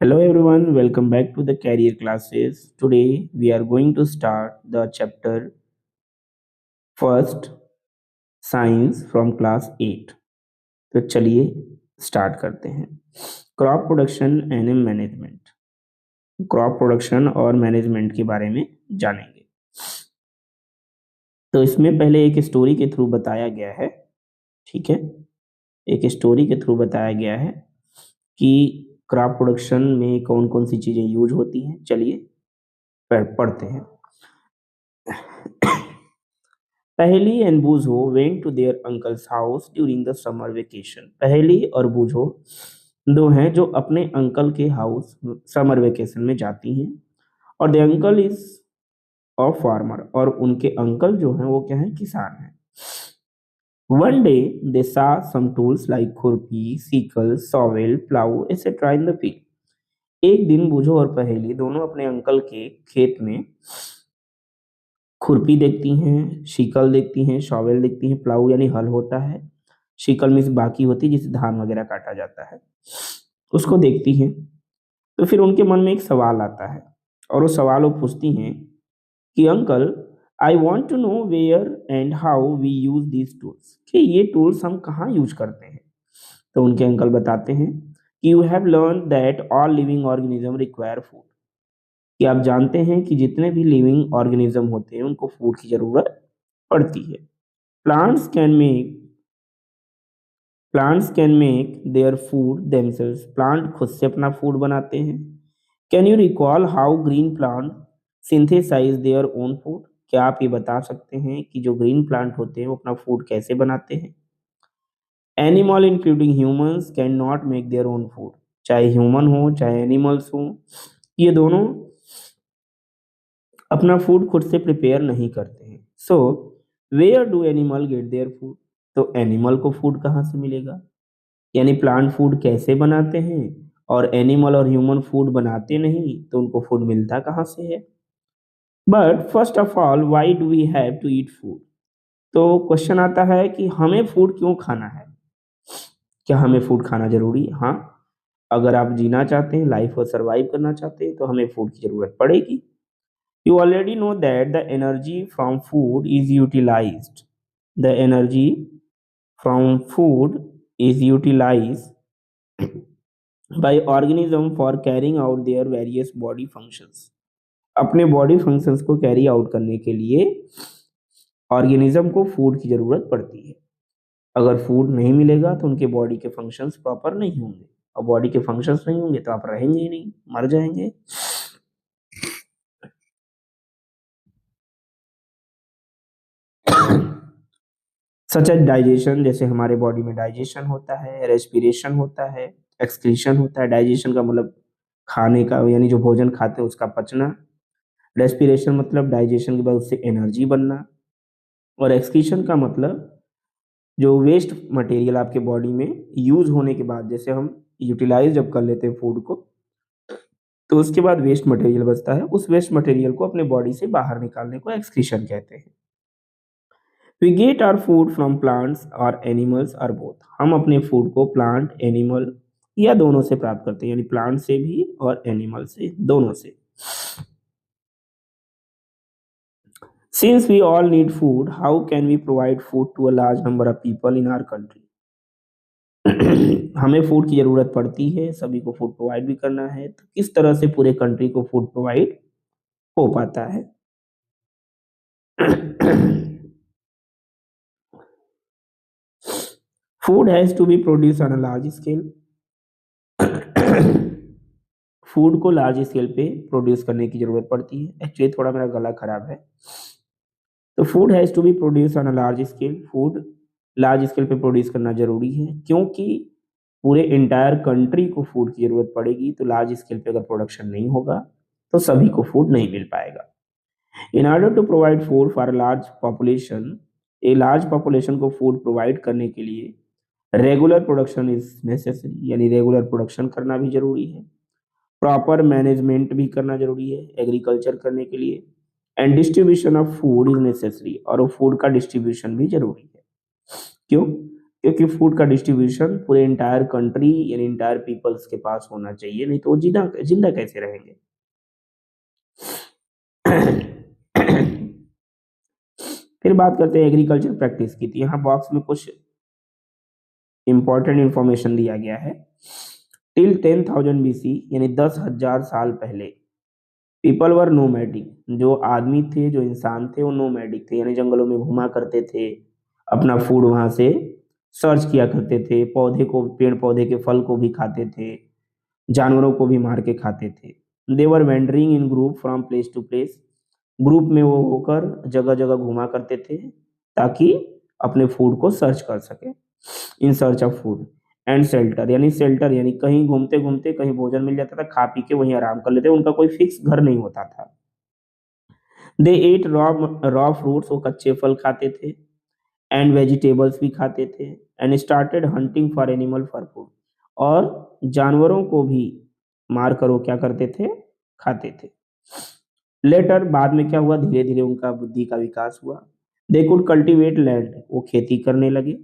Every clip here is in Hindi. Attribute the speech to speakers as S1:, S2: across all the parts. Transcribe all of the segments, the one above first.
S1: Hello everyone, welcome back to the career classes. Today we are going to start the chapter first science from class 8. तो चलिए स्टार्ट करते हैं। Crop production and management. Crop production और मैनेजमेंट के बारे में जानेंगे। तो इसमें पहले एक स्टोरी के थ्रू बताया गया है, ठीक है। एक स्टोरी के थ्रू बताया गया है कि क्रॉप प्रोडक्शन में कौन कौन सी चीजें यूज होती हैं। चलिए पढ़ते हैं। Paheli and Boojho went to their uncle's house during the summer vacation. Paheli और बूझो दो हैं जो अपने अंकल के हाउस समर वेकेशन में जाती हैं, और the uncle is a farmer, और उनके अंकल जो हैं वो क्या हैं, किसान हैं। वन डे दे सा सम टूल्स लाइक खुरपी, sickle, shovel, plough etcetera in the field. एक दिन बूझो और पहेली दोनों अपने अंकल के खेत में खुरपी देखती हैं, शिकल देखती हैं, शॉवेल देखती हैं, प्लाऊ यानी हल होता है, शिकल मीन्स बाकी होती है जिसे धान वगैरह काटा जाता है, उसको देखती हैं। तो फिर उनके मन में एक सवाल आता है, और वो सवाल वो पूछती हैं कि uncle, I want to know where and how we use these tools, कि ये टूल्स हम कहाँ यूज करते हैं। तो उनके अंकल बताते हैं कि you have learn that all living organism require food, कि आप जानते हैं कि जितने भी लिविंग ऑर्गेनिज्म होते हैं उनको फूड की जरूरत पड़ती है। Plants can make plants can make their food themselves, plant खुद से अपना फूड बनाते हैं। Can you recall how green plant synthesize their own food, क्या आप ये बता सकते हैं कि जो ग्रीन प्लांट होते हैं वो अपना फूड कैसे बनाते हैं। Animal including humans can not make their own food, चाहे ह्यूमन हो चाहे एनिमल्स हो, ये दोनों अपना फूड खुद से प्रिपेयर नहीं करते हैं। So where do animal get their food, तो एनिमल को फूड कहाँ से मिलेगा, यानी प्लांट फूड कैसे बनाते हैं, और एनिमल और ह्यूमन फूड बनाते नहीं तो उनको फूड मिलता कहाँ से है। But first of all why do we have to eat food, तो क्वेश्चन आता है कि हमें फूड क्यों खाना है। क्या हमें फूड खाना जरूरी है? हाँ, अगर आप जीना चाहते हैं, लाइफ को सरवाइव करना चाहते हैं, तो हमें फूड की जरूरत पड़ेगी। You already know that the energy from food is utilized. The energy from food is utilized by organism for carrying out their various body functions. अपने बॉडी फंक्शंस को कैरी आउट करने के लिए ऑर्गेनिज्म को फूड की जरूरत पड़ती है। अगर फूड नहीं मिलेगा तो उनके बॉडी के फंक्शंस प्रॉपर नहीं होंगे, और बॉडी के फंक्शंस नहीं होंगे तो आप रहेंगे ही नहीं, मर जाएंगे। सच एज डाइजेशन, जैसे हमारे बॉडी में डाइजेशन होता है, रेस्पिरेशन होता है, एक्सक्रीशन होता है। डाइजेशन का मतलब खाने का, यानी जो भोजन खाते हैं उसका पचना। रेस्पिरेशन मतलब डाइजेशन के बाद उससे एनर्जी बनना। और एक्सक्रीशन का मतलब जो वेस्ट मटेरियल आपके बॉडी में यूज होने के बाद, जैसे हम यूटिलाइज जब कर लेते हैं फूड को, तो उसके बाद वेस्ट मटेरियल बचता है, उस वेस्ट मटेरियल को अपने बॉडी से बाहर निकालने को एक्सक्रीशन कहते हैं। We get our food from plants or animals or both. हम अपने फूड को प्लांट, एनिमल या दोनों से प्राप्त करते हैं, यानी प्लांट से भी और एनिमल से, दोनों से। Since we all need food, how can we provide food to a large number of people in our country? हमें फूड की जरूरत पड़ती है, सभी को फूड प्रोवाइड भी करना है, तो किस तरह से पूरे कंट्री को फूड प्रोवाइड हो पाता है। Food has to be produce on a large scale. Food को लार्ज स्केल पे प्रोड्यूस करने की जरूरत पड़ती है। एक्चुअली थोड़ा मेरा गला खराब है। तो food has to be produce on a large scale, food large scale पे प्रोड्यूस करना जरूरी है, क्योंकि पूरे इंटायर कंट्री को फूड की जरूरत पड़ेगी। तो लार्ज स्केल पे अगर प्रोडक्शन नहीं होगा तो सभी को फूड नहीं मिल पाएगा। In order to provide food for large population, a large population को फूड प्रोवाइड करने के लिए रेगुलर प्रोडक्शन इज नेसेसरी, यानी रेगुलर प्रोडक्शन करना भी जरूरी है। प्रॉपर मैनेजमेंट भी करना जरूरी है एग्रीकल्चर करने के लिए। And distribution of food is necessary, और वो फूड का डिस्ट्रीब्यूशन भी जरूरी है। क्यों? क्योंकि फूड का डिस्ट्रीब्यूशन पूरे इंटायर कंट्री यानी इंटायर पीपल्स के पास होना चाहिए, नहीं तो वो जिंदा जिंदा कैसे रहेंगे। फिर बात करते हैं एग्रीकल्चर प्रैक्टिस की। तो यहाँ बॉक्स में कुछ इंपॉर्टेंट इंफॉर्मेशन दिया गया है। टिल 10,000 BC यानी 10,000 साल पहले पीपल वर नोमैडिक, जो आदमी थे, जो इंसान थे, वो नोमैडिक थे यानी जंगलों में घुमा करते थे, अपना फूड वहां से सर्च किया करते थे, पौधे को, पेड़ पौधे के फल को भी खाते थे, जानवरों को भी मार के खाते थे। They were wandering in group from place to place, group में वो होकर जगह जगह घुमा करते थे ताकि अपने फूड को सर्च कर सके, in search of food. And shelter यानी शेल्टर यानी कहीं घूमते घूमते कहीं भोजन मिल जाता था, खा पी के वहीं आराम कर लेते, उनका कोई फिक्स घर नहीं होता था। दे एट रॉ फ्रूट्स, वो कच्चे फल खाते थे, एंड वेजिटेबल्स भी खाते थे, and started hunting for animal for food, और जानवरों को भी मार कर वो क्या करते थे, खाते थे। लेटर बाद में क्या हुआ, धीरे धीरे उनका बुद्धि का विकास हुआ। दे कुड कल्टीवेट लैंड, वो खेती करने लगे,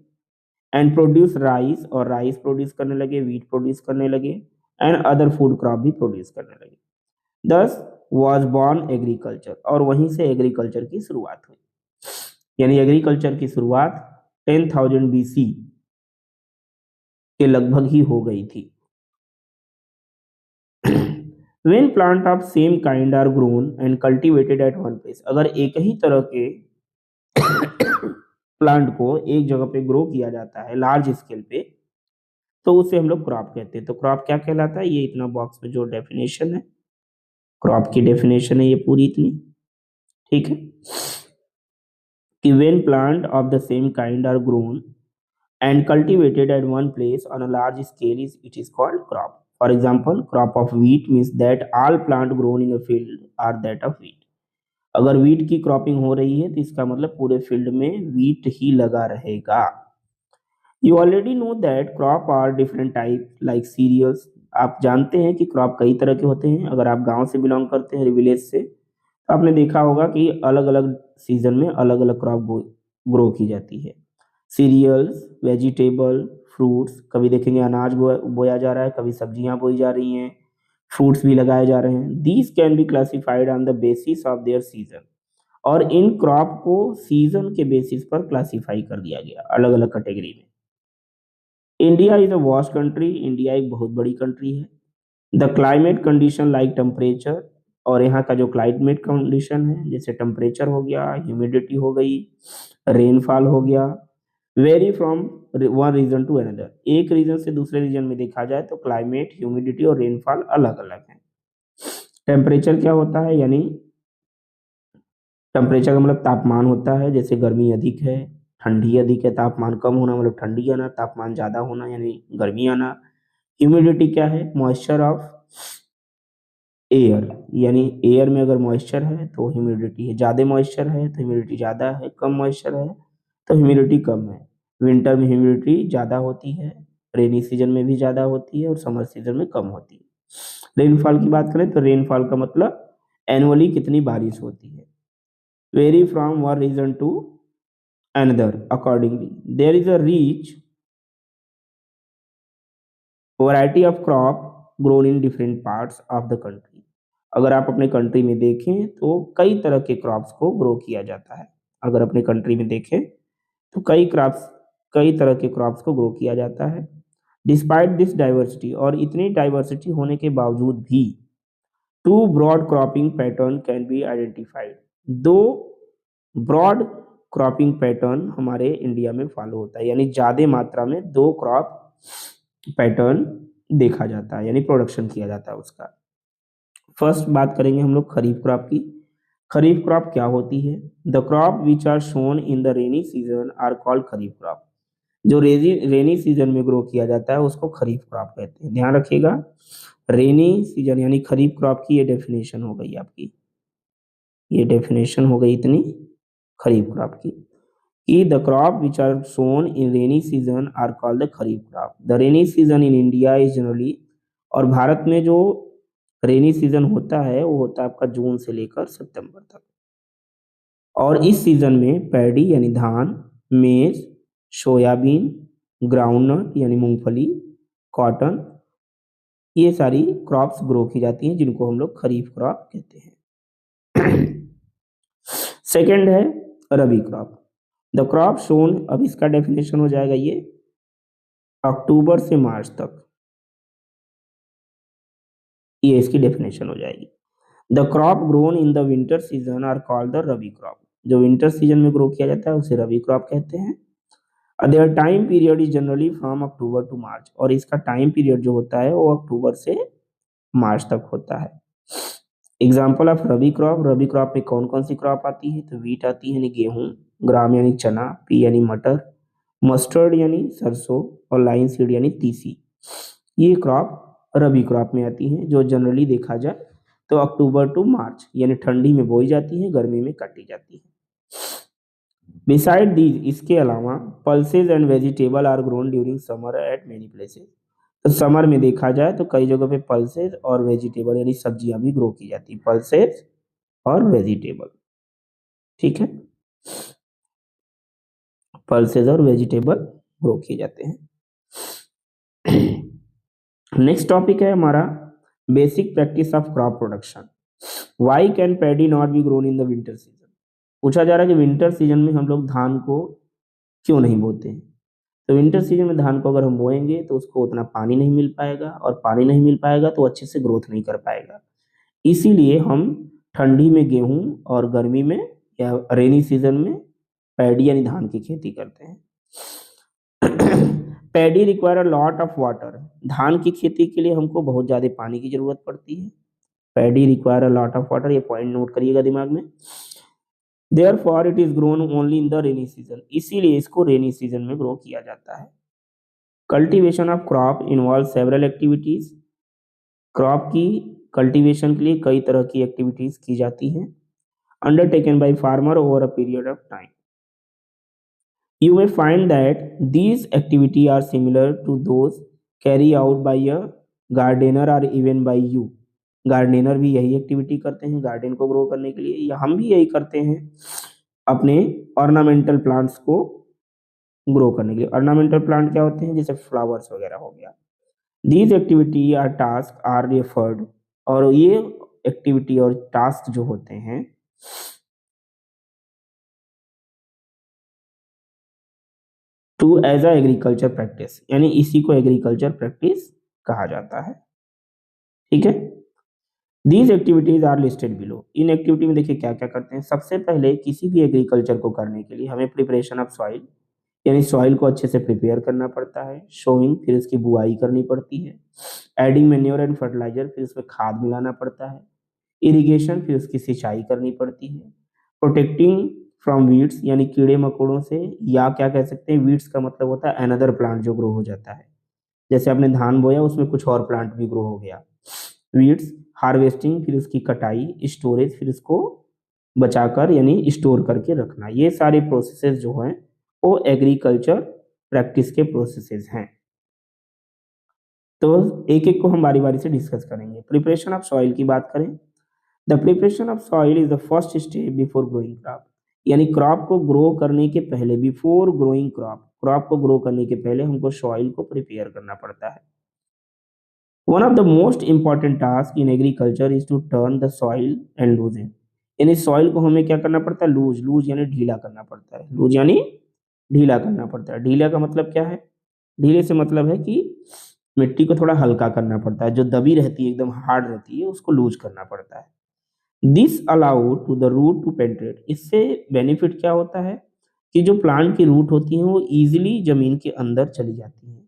S1: एंड प्रोड्यूस राइस, और राइस प्रोड्यूस करने लगे, वीट प्रोड्यूस करने लगे, एंड अदर फूड क्रॉप भी प्रोड्यूस करने लगे। दस वॉज बॉर्न एग्रीकल्चर, और वहीं से एग्रीकल्चर की शुरुआत हुई, यानी एग्रीकल्चर की शुरुआत 10,000 BC के लगभग ही हो गई थी। When plant of same kind are grown and cultivated at one place, अगर एक ही तरह के प्लांट को एक जगह पे ग्रो किया जाता है लार्ज स्केल पे, तो उसे हम लोग क्रॉप कहते हैं। तो क्रॉप क्या कहलाता है, ये इतना बॉक्स में जो डेफिनेशन है, क्रॉप की डेफिनेशन है ये पूरी इतनी, ठीक है, कि when plant of the same kind are grown and cultivated at one place on a large scale is it is called crop. For example, crop of wheat means that all plant grown in a field are that of wheat. अगर वीट की क्रॉपिंग हो रही है तो इसका मतलब पूरे फील्ड में वीट ही लगा रहेगा। You already know that crop are different type like cereals, आप जानते हैं कि क्रॉप कई तरह के होते हैं। अगर आप गांव से बिलोंग करते हैं, विलेज से, तो आपने देखा होगा कि अलग अलग सीजन में अलग अलग क्रॉप ग्रो की जाती है। सीरियल्स, वेजिटेबल, फ्रूट्स, कभी देखेंगे अनाज बोया जा रहा है, कभी सब्जियां बोई जा रही हैं, फ्रूट्स भी लगाए जा रहे हैं। These can be classified on the basis of their season, और इन क्रॉप को सीजन के बेसिस पर क्लासिफाई कर दिया गया अलग अलग कैटेगरी में। India is a vast country, India एक बहुत बड़ी कंट्री है। The climate condition like temperature, और यहाँ का जो क्लाइमेट कंडीशन है, जैसे टेम्परेचर हो गया, ह्यूमिडिटी हो गई, रेनफॉल हो गया, vary from one region to another, एक रीजन से दूसरे रीजन में देखा जाए तो क्लाइमेट, ह्यूमिडिटी और रेनफॉल अलग अलग है। टेम्परेचर क्या होता है, यानी टेम्परेचर का मतलब तापमान होता है, जैसे गर्मी अधिक है, ठंडी अधिक है, तापमान कम होना मतलब ठंडी आना, तापमान ज्यादा होना यानी गर्मी आना। ह्यूमिडिटी क्या है, मॉइस्चर ऑफ एयर, यानी एयर में अगर मॉइस्चर है तो ह्यूमिडिटी है, ज्यादा मॉइस्चर है तो ह्यूमिडिटी ज्यादा है, कम मॉइस्चर है तो ह्यूमिडिटी कम है। विंटर में ह्यूमिडिटी ज्यादा होती है, रेनी सीजन में भी ज्यादा होती है, और समर सीजन में कम होती है। रेनफॉल की बात करें तो रेनफॉल का मतलब एनुअली कितनी बारिश होती है। Vary from one region to another accordingly, there is a rich variety of crop grown in different parts of the country. अगर आप अपने कंट्री में देखें तो कई तरह के क्रॉप्स को ग्रो किया जाता है। अगर अपने कंट्री में देखें तो कई तरह के क्रॉप्स को ग्रो किया जाता है। डिस्पाइट दिस डाइवर्सिटी, और इतनी डाइवर्सिटी होने के बावजूद भी, two broad cropping pattern can be identified, दो ब्रॉड क्रॉपिंग पैटर्न हमारे इंडिया में फॉलो होता है, यानी ज्यादा मात्रा में दो क्रॉप पैटर्न देखा जाता है, यानी प्रोडक्शन किया जाता है उसका। फर्स्ट बात करेंगे हम लोग खरीफ क्रॉप की। खरीफ क्रॉप क्या होती है, the crop which are sown in the rainy season are called kharif crop, जो रेनी सीजन में ग्रो किया जाता है उसको खरीफ क्रॉप कहते हैं। ध्यान रखिएगा, रेनी सीजन यानी खरीफ क्रॉप की ये डेफिनेशन हो गई आपकी, ये डेफिनेशन हो गई इतनी खरीफ क्रॉप की, कि the crop which are sown in rainy season are called the kharif crop. The rainy season in India is generally, और भारत में जो रेनी सीजन होता है वो होता है आपका जून से लेकर सितंबर तक, और इस सीजन में पैडी यानी धान, मेज, सोयाबीन, ग्राउंडनट यानी मूंगफली, कॉटन, ये सारी क्रॉप्स ग्रो की जाती हैं जिनको हम लोग खरीफ क्रॉप कहते हैं। सेकंड है रबी क्रॉप। द क्रॉप शोन, अब इसका डेफिनेशन हो जाएगा ये अक्टूबर से मार्च तक, ये इसकी डेफिनेशन हो जाएगी। The crop grown in the winter season are called the rabi crop. जो विंटर सीजन में ग्रो किया जाता है उसे रबी क्रॉप कहते हैं। Their time period is generally from October to March, और इसका टाइम पीरियड जो होता है वो अक्टूबर से मार्च तक होता है। Example of rabi crop, rabi crop में कौन कौन सी क्रॉप आती है, तो वीट आती है यानी गेहूं, ग्राम यानी चना, पी यानी मटर, मस्टर्ड यानी सरसों, और लाइन सीड यानी तीसी। ये क्रॉप रबी क्रॉप में आती हैं जो जनरली देखा जाए तो अक्टूबर टू मार्च यानी ठंडी में बोई जाती है, गर्मी में काटी जाती है। बिसाइड दीज, इसके अलावा pulses and vegetable are grown during summer at many places. तो समर में देखा जाए तो कई जगह पे पल्सेज और वेजिटेबल यानी सब्जियां भी ग्रो की जाती है, पल्सेज और वेजिटेबल, ठीक है, पल्सेज और वेजिटेबल ग्रो किए जाते हैं। नेक्स्ट टॉपिक है हमारा basic practice of crop production. Why can paddy not be grown in the winter season. पूछा जा रहा है कि विंटर सीजन में हम लोग धान को क्यों नहीं बोते हैं। तो विंटर सीजन में धान को अगर हम बोएंगे तो उसको उतना पानी नहीं मिल पाएगा, और पानी नहीं मिल पाएगा तो अच्छे से ग्रोथ नहीं कर पाएगा। इसीलिए हम ठंडी में गेहूं और गर्मी में या रेनी सीजन में पैडी यानी धान की खेती करते हैं। Paddy require a lot of water. धान की खेती के लिए हमको बहुत ज्यादा पानी की जरूरत पड़ती है। Paddy require a lot of water, ये पॉइंट नोट करिएगा दिमाग में। Therefore it is grown only in the rainy season, इसीलिए इसको रेनी सीजन में ग्रो किया जाता है। Cultivation of crop involve several activities. Crop की कल्टीवेशन के लिए कई तरह की एक्टिविटीज की जाती हैं, undertaken by farmer over a period of time. You may find that these activities are similar to those carried out by a gardener or even by you. Gardener भी यही एक्टिविटी करते हैं गार्डन को ग्रो करने के लिए, या हम भी यही करते हैं अपने ऑर्नामेंटल प्लांट्स को ग्रो करने के लिए। ऑर्नामेंटल प्लांट क्या होते हैं, जैसे फ्लावर्स वगैरह हो गया। These activity are task are referred, और ये एक्टिविटी और टास्क जो होते हैं to as a agriculture practice, यानी इसी को एग्रीकल्चर प्रैक्टिस कहा जाता है, ठीक है। These activities are listed below. इन एक्टिविटी में देखिए क्या क्या करते हैं। सबसे पहले किसी भी एग्रीकल्चर को करने के लिए हमें प्रिपरेशन ऑफ सॉइल, यानी सॉइल को अच्छे से प्रिपेयर करना पड़ता है। शोइंग, फिर इसकी बुआई करनी पड़ती है। एडिंग मैन्योर एंड फर्टिलाइजर, फिर इसमें खाद मिलाना पड़ता है। इरिगेशन, फिर उसकी सिंचाई करनी पड़ती है। प्रोटेक्टिंग फ्रॉम वीड्स, यानी कीड़े मकोड़ों से, या क्या कह सकते हैं, वीड्स का मतलब होता है अनदर प्लांट जो ग्रो हो जाता है। जैसे आपने धान बोया उसमें कुछ और प्लांट भी ग्रो हो गया। वीड्स, हार्वेस्टिंग, फिर उसकी कटाई, स्टोरेज, फिर उसको बचाकर यानी स्टोर करके रखना। ये सारे प्रोसेसेस जो हैं वो एग्रीकल्चर प्रैक्टिस के प्रोसेसेस हैं। तो एक एक को हम बारी बारी से डिस्कस करेंगे। प्रिपरेशन ऑफ सॉइल की बात करें, the preparation of soil is the first step before growing crop, यानी क्रॉप को ग्रो करने के पहले, बिफोर ग्रोइंग क्रॉप, क्रॉप को ग्रो करने के पहले हमको सॉइल को प्रिपेयर करना पड़ता है। One of the most important task in agriculture is to turn the soil and loose it, यानी सॉइल को हमें क्या करना पड़ता है, लूज, लूज यानी ढीला करना पड़ता है। लूज यानी ढीला करना पड़ता है। ढीला का मतलब क्या है, ढीले से मतलब है कि मिट्टी को थोड़ा हल्का करना पड़ता है, जो दबी रहती है एकदम हार्ड रहती है उसको लूज करना पड़ता है। This allow to the root to penetrate, इससे बेनिफिट क्या होता है कि जो प्लांट की रूट होती है वो इजीली जमीन के अंदर चली जाती है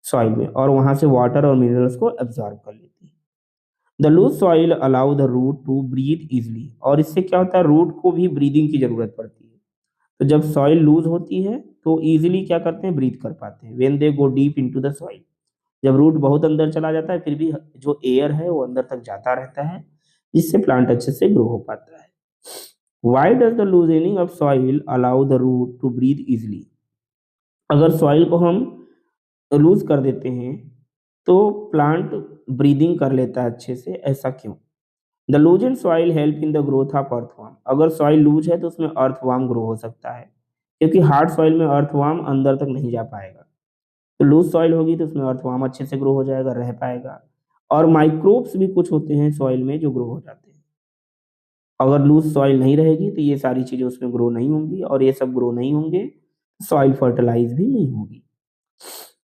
S1: सॉइल में, और वहां से वाटर और मिनरल्स को एब्जॉर्ब कर लेती है। The loose soil allow the root to breathe easily, और इससे क्या होता है, रूट को भी ब्रीदिंग की जरूरत पड़ती है। तो जब सॉइल लूज होती है तो इजीली क्या करते हैं, ब्रीथ कर पाते हैं। When they go deep into the soil, जब रूट बहुत अंदर चला जाता है फिर भी जो एयर है वो अंदर तक जाता रहता है, जिससे प्लांट अच्छे से ग्रो हो पाता है। Why does the loosening of soil allow the root to breathe easily, अगर सॉइल को हम लूज कर देते हैं तो प्लांट ब्रीदिंग कर लेता है अच्छे से, ऐसा क्यों। The लूजन soil help in the growth of earthworm, अगर सॉइल लूज है तो उसमें अर्थवर्म ग्रो हो सकता है, क्योंकि हार्ड सॉइल में अर्थवर्म अंदर तक नहीं जा पाएगा। तो लूज सॉइल होगी तो उसमें अर्थवर्म अच्छे से ग्रो हो जाएगा, रह पाएगा। और माइक्रोब्स भी कुछ होते हैं सॉइल में जो ग्रो हो जाते हैं। अगर लूज सॉइल नहीं रहेगी तो ये सारी चीजें उसमें ग्रो नहीं होंगी, और ये सब ग्रो नहीं होंगे, सॉइल फर्टिलाइज भी नहीं होगी।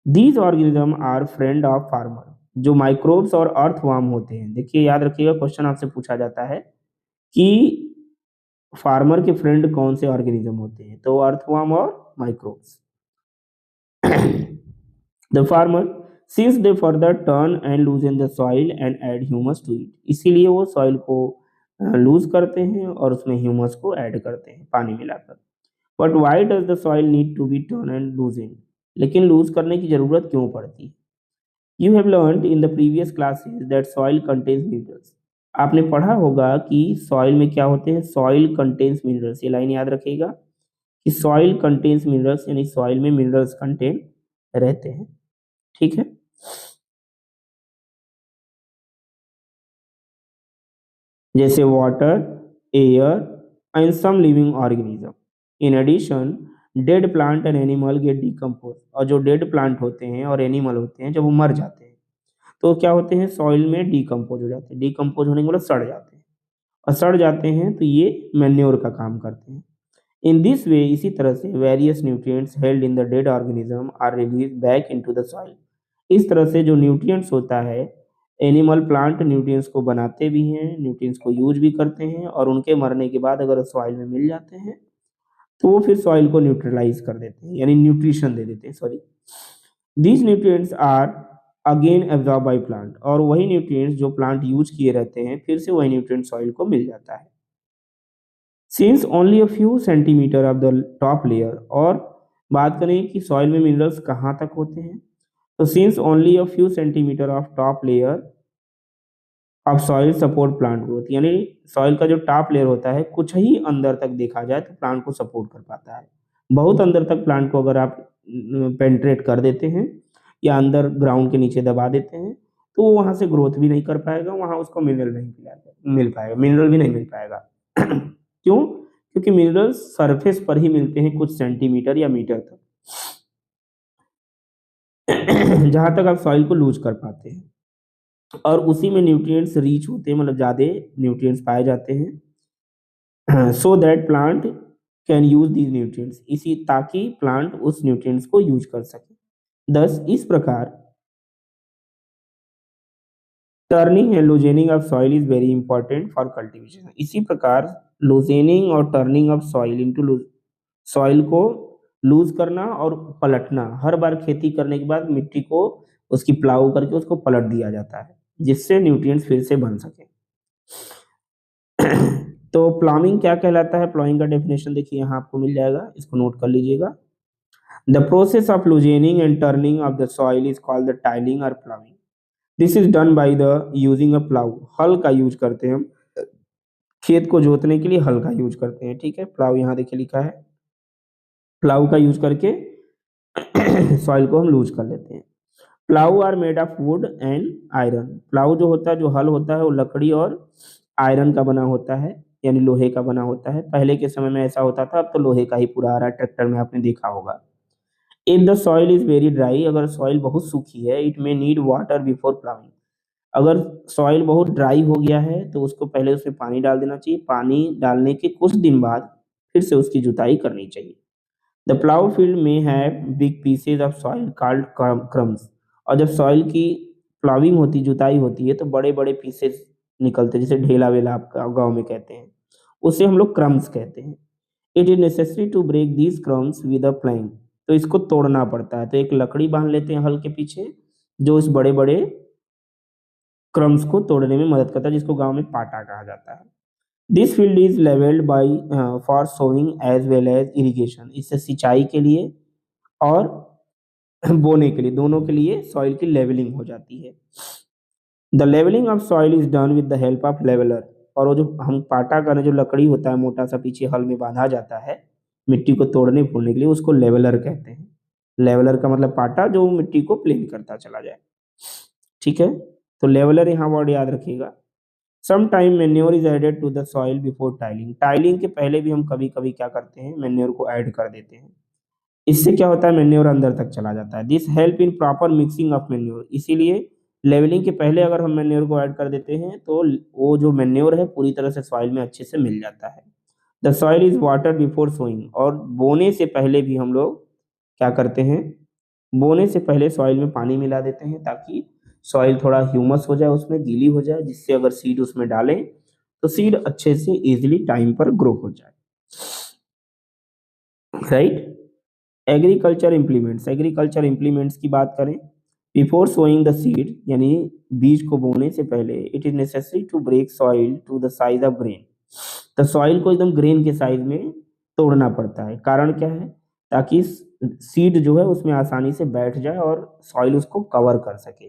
S1: These organism are friend of farmer. जो माइक्रोब्स और अर्थवर्म होते हैं, देखिए याद रखिएगा, क्वेश्चन आपसे पूछा जाता है कि फार्मर के फ्रेंड कौन से ऑर्गेनिज्म होते हैं, तो अर्थवर्म और microbes. The farmer since they further turn and loosen the soil and add humus to it, इसीलिए वो सॉइल को लूज करते हैं और उसमें ह्यूमस को ऐड करते हैं पानी मिलाकर। But why does the soil need to be turn and loosen, लेकिन लूज करने की जरूरत क्यों पड़ती है? You have learned in the previous classes that soil contains minerals. आपने पढ़ा होगा कि सॉइल में क्या होते हैं, सॉइल कंटेन्स मिनरल्स। ये लाइन याद रखिएगा कि सॉइल कंटेन्स मिनरल्स, यानी सॉइल में मिनरल्स कंटेन रहते हैं। ठीक है, जैसे water, air and some living organism. In addition dead plant and animal get decompose, और जो डेड प्लांट होते हैं और एनिमल होते हैं जब वो मर जाते हैं तो क्या होते हैं, सॉइल में डिकम्पोज हो जाते हैं। डिकम्पोज होने के मतलब सड़ जाते हैं, और सड़ जाते हैं तो ये मैन्योर का काम करते हैं। इन दिस वे, इसी तरह से various nutrients held in the dead organism are release back into the soil. इस तरह से जो न्यूट्रिएंट्स होता है, एनिमल प्लांट न्यूट्रिएंट्स को बनाते भी हैं, न्यूट्रिएंट्स को यूज भी करते हैं, और उनके मरने के बाद अगर सॉइल में मिल जाते हैं तो वो फिर सॉइल को न्यूट्रलाइज कर देते हैं, यानी न्यूट्रिशन दे देते हैं, sorry. These nutrients are again absorb by plant, और वही न्यूट्रिएंट्स जो प्लांट यूज किए रहते हैं फिर से वही न्यूट्रिएंट सॉइल को मिल जाता है। Since only a few centimetre of the top layer, और बात करें कि सॉइल में मिनरल्स कहाँ तक होते हैं, तो since only a few centimetre of top layer of soil support plant growth, यानी सॉइल का जो टॉप लेयर होता है कुछ ही अंदर तक देखा जाए तो प्लांट को सपोर्ट कर पाता है। बहुत अंदर तक प्लांट को अगर आप पेंट्रेट कर देते हैं या अंदर ग्राउंड के नीचे दबा देते हैं तो वो वहां से ग्रोथ भी नहीं कर पाएगा, वहां उसको मिनरल नहीं मिल पाएगा, मिनरल भी नहीं मिल पाएगा। क्यों? क्योंकि मिनरल्स सरफेस पर ही मिलते हैं कुछ सेंटीमीटर या मीटर तक, जहां तक आप सॉइल को लूज कर पाते हैं, और उसी में न्यूट्रिएंट्स रीच होते हैं, मतलब ज्यादा न्यूट्रिएंट्स पाए जाते हैं, so that plant can use these nutrients, इसी ताकि प्लांट उस न्यूट्रिएंट्स को यूज कर सके। दस इस प्रकार turning and loosening of soil is very important for cultivation. इसी प्रकार लूजेनिंग और turning of soil into, soil को लूज करना और पलटना, हर बार खेती करने के बाद मिट्टी को उसकी प्लाऊ करके उसको पलट दिया जाता है जिससे न्यूट्रिएंट्स फिर से बन सके। तो प्लाविंग क्या कहलाता है, प्लाविंग का डेफिनेशन देखिए यहाँ आपको मिल जाएगा, इसको नोट कर लीजिएगा। The process of loosening and turning of the soil is called the tilling और ploughing. This is done by the using a plough, हल का यूज करते हैं हम, खेत को जोतने के लिए हल का यूज करते हैं। ठीक है, प्लाऊ यहाँ देखिए लिखा है, प्लाऊ का यूज करके सॉइल को हम लूज कर लेते हैं। Plough are made of wood and iron. Plough जो होता है, जो हल होता है, वो लकड़ी और आयरन का बना होता है, यानी लोहे का बना होता है। पहले के समय में ऐसा होता था, अब तो लोहे का ही पूरा आ रहा है, ट्रैक्टर में आपने देखा होगा। If the soil is very dry, अगर सॉइल बहुत सूखी है, it may need water before ploughing. अगर सॉइल बहुत ड्राई हो गया है तो उसको पहले उसमें पानी डाल देना चाहिए, पानी डालने के कुछ दिन बाद फिर से उसकी जुताई करनी चाहिए। द प्लाउ फील्ड में have big pieces of soil called crumbs, और जब सॉइल की प्लाविंग होती, जुताई होती है, तो बड़े बड़े पीसेज निकलते हैं, जैसे ढेला वेला आप गाँव में कहते हैं, उसे हम लोग क्रम्स कहते हैं। It is necessary to break these crumbs with a plank, तो इसको तोड़ना पड़ता है, तो एक लकड़ी बांध लेते हैं हल के पीछे जो इस बड़े बड़े क्रम्स को तोड़ने में मदद करता है, जिसको गांव में पाटा कहा जाता है। This field is levelled by for sowing as well as irrigation, इससे सिंचाई के लिए और बोने के लिए, दोनों के लिए सॉइल की लेवलिंग हो जाती है। The levelling of soil is done with the help of leveller, और वो जो हम पाटा का जो लकड़ी होता है मोटा सा पीछे हल में बांधा जाता है मिट्टी को तोड़ने फोड़ने के लिए, उसको लेवलर कहते हैं। लेवलर का मतलब पाटा जो मिट्टी को प्लेन करता चला जाए। ठीक है, तो लेवलर यहाँ वर्ड याद रखिएगा। Some time manure is added to the soil before tilling, tilling के पहले भी हम कभी कभी क्या करते हैं, मेन्योर को ऐड कर देते हैं। इससे क्या होता है, मेन्योर अंदर तक चला जाता है। This help in proper mixing of manure, इसीलिए लेवलिंग के पहले अगर हम मेन्योर को ऐड कर देते हैं तो वो जो मेन्योर है पूरी तरह से सॉइल में अच्छे से मिल जाता है। The soil is water before sowing, और बोने से पहले भी हम लोग क्या करते हैं, बोने से पहले सॉइल में पानी मिला देते हैं ताकि सॉइल थोड़ा ह्यूमस हो जाए, उसमें गीली हो जाए, जिससे अगर सीड उसमें डालें तो सीड अच्छे से इजीली टाइम पर ग्रो हो जाए, राइट। एग्रीकल्चर इम्प्लीमेंट्स की बात करें, बिफोर सोइंग द सीड यानी बीज को बोने से पहले it is necessary to break soil to the size of grain, तो सॉइल को एकदम ग्रेन के साइज में तोड़ना पड़ता है। कारण क्या है, ताकि सीड जो है उसमें आसानी से बैठ जाए और सॉइल उसको कवर कर सके,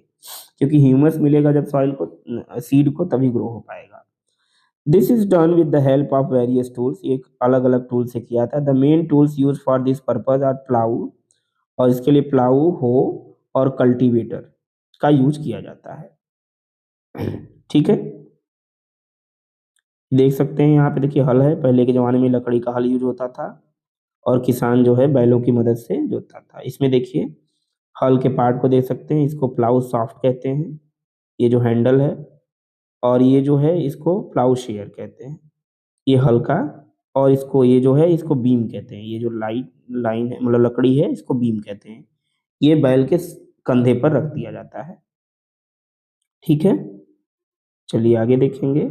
S1: क्योंकि ह्यूमस मिलेगा जब सॉइल को, सीड को, तभी ग्रो हो पाएगा। This is done with the help of various tools, एक अलग अलग टूल से किया था। The main tools use for this purpose are plough, और इसके लिए प्लाऊ, हो और कल्टीवेटर का यूज किया जाता है। ठीक है, देख सकते हैं यहाँ पे, देखिए हल है, पहले के जमाने में लकड़ी का हल यूज होता था और किसान जो है बैलों की मदद से जोतता था। इसमें देखिए हल के पार्ट को देख सकते हैं, इसको प्लाऊ सॉफ्ट कहते हैं, ये जो हैंडल है, और ये जो है इसको प्लाऊ शेयर कहते हैं, ये हल का, और इसको ये जो है इसको बीम कहते हैं, ये जो लाइन है मतलब लकड़ी है इसको बीम कहते हैं। ये बैल के कंधे पर रख दिया जाता है। ठीक है, चलिए आगे देखेंगे,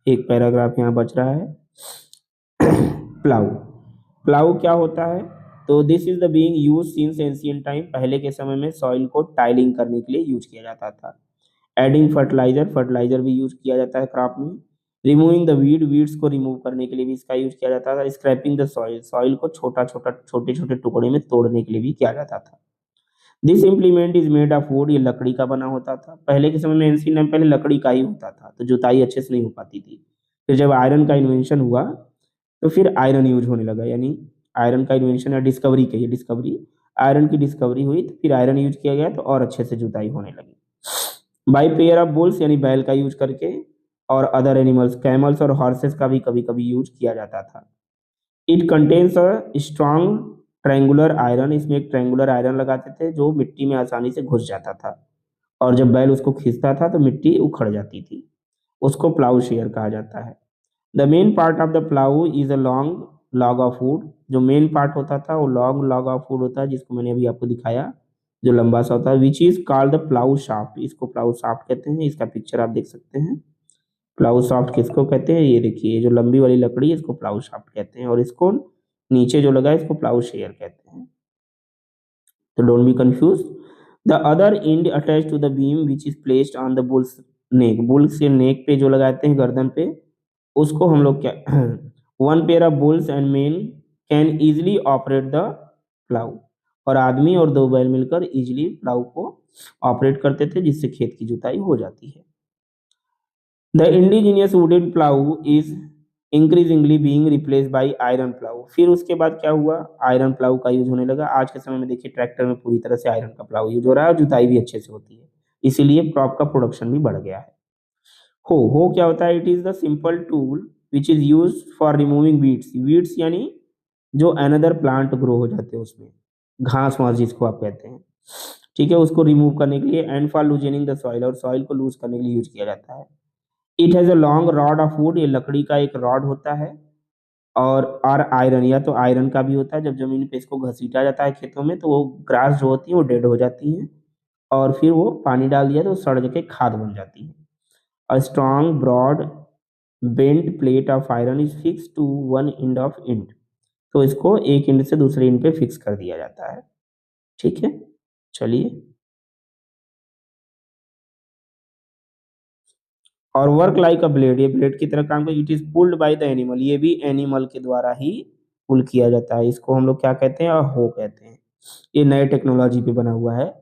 S1: एक पैराग्राफ यहाँ बच रहा है। प्लाऊ, प्लाऊ क्या होता है, तो this is the being use since ancient time, पहले के समय में सॉइल को टाइलिंग करने के लिए यूज किया जाता था। एडिंग फर्टिलाइजर, फर्टिलाइजर भी यूज किया जाता है क्रॉप में। रिमूविंग द वीड्स को रिमूव करने के लिए भी इसका यूज किया जाता था। स्क्रैपिंग द सॉइल, सॉइल को छोटे छोटे टुकड़े में तोड़ने के लिए भी किया जाता था। This implement is made of would, ये लकड़ी का बना होता था। पहले के समय में एंशिएंट टाइम पहले लकड़ी का ही होता था, तो जुताई अच्छे से नहीं हो पाती थी। फिर जब आयरन का इन्वेंशन हुआ तो फिर आयरन यूज होने लगा, यानी आयरन का इन्वेंशन या डिस्कवरी कहिए, डिस्कवरी, आयरन की डिस्कवरी हुई तो फिर आयरन यूज किया गया तो और अच्छे से जुताई होने लगी। बाई पेयर ऑफ बुल्स, यानी बैल का यूज करके, और अदर एनिमल्स, कैमल्स और हॉर्सेस का भी कभी कभी यूज किया जाता था। It contains a strong triangular iron, इसमें एक ट्रायंगुलर आयरन लगाते थे जो मिट्टी में आसानी से घुस जाता था, और जब बैल उसको खींचता था तो मिट्टी उखड़ जाती थी, उसको प्लाऊ शेयर कहा जाता है। The main part of the plough is a long log of would, जो मेन पार्ट होता था वो लॉन्ग लॉग ऑफ वुड होता है, जिसको मैंने अभी आपको दिखाया, जो लंबा सा होता है, which is called the plough shaft, इसको प्लाऊ शाफ्ट कहते हैं। इसका पिक्चर आप देख सकते हैं। प्लाऊ शाफ्ट किसको कहते हैं, ये देखिए, ये जो लंबी वाली लकड़ी है इसको प्लाऊ शाफ्ट कहते हैं, और इसको नीचे जो लगा है इसको प्लाऊ शेयर कहते हैं, तो don't be confuse. The other end attach to the beam which is placed on the bull's neck, bulls के नेक पे जो लगाते हैं गर्दन पे, उसको हम लोग क्या, one pair of bulls and main can easily operate the plough, और आदमी और दो बैल मिलकर इजिली प्लाऊ को ऑपरेट करते थे, जिससे खेत की जुताई हो जाती है। The indigenous wooden plough is increasingly being replace by iron plough, फिर उसके बाद क्या हुआ, आयरन प्लाऊ का यूज होने लगा। आज के समय में देखिए ट्रैक्टर में पूरी तरह से आयरन का प्लाऊ यूज हो रहा है और जुताई भी अच्छे से होती है, इसीलिए क्रॉप का प्रोडक्शन भी बढ़ गया है। हो क्या होता है, it is the simple tool which is use for removing weeds, weeds यानी जो अनदर प्लांट ग्रो हो जाते हैं उसमें, घास वास जिसको आप कहते हैं, ठीक है, उसको रिमूव करने के लिए, and for loosening the soil, और सॉइल को लूज करने के लिए यूज किया जाता है। It has a long rod of would, ये लकड़ी का एक रॉड होता है, और आयरन, या तो आयरन का भी होता है, जब जमीन पे इसको घसीटा जाता है खेतों में तो वो ग्रास जो होती है वो डेड हो जाती है, और फिर वो पानी डाल दिया तो सड़ के खाद बन जाती है। A strong broad bent plate of iron is fix to one end of it, तो इसको एक एंड से दूसरे एंड पे फिक्स कर दिया जाता है। ठीक है, चलिए, और वर्क लाइक अ ब्लेड, ये ब्लेड की तरह काम कर, it is pulled by the animal, ये भी एनिमल के द्वारा ही पुल किया जाता है, इसको हम लोग क्या कहते हैं, हो कहते हैं। ये नए टेक्नोलॉजी पे बना हुआ है।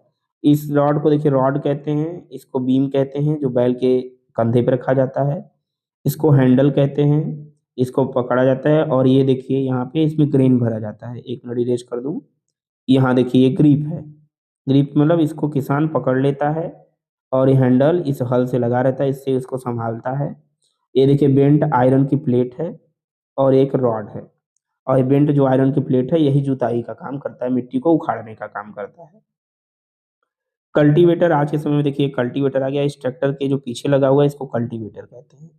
S1: इस रॉड को देखिए रॉड कहते हैं, इसको बीम कहते हैं, जो बैल के कंधे पे रखा जाता है, इसको हैंडल कहते हैं, इसको पकड़ा जाता है, और ये देखिए यहाँ पे इसमें ग्रेन भरा जाता है, एक मिनट इरेज कर दूं, यहाँ देखिए ये ग्रिप है, ग्रिप मतलब इसको किसान पकड़ लेता है, और ये हैंडल इस हल से लगा रहता है, इससे उसको संभालता है। ये देखिए बेंट आयरन की प्लेट है और एक रॉड है, और बेंट जो आयरन की प्लेट है यही जुताई का काम करता है, मिट्टी को उखाड़ने का काम करता है। कल्टीवेटर, आज के समय में देखिए कल्टीवेटर आ गया, इस ट्रैक्टर के जो पीछे लगा हुआ है इसको कल्टीवेटर कहते हैं।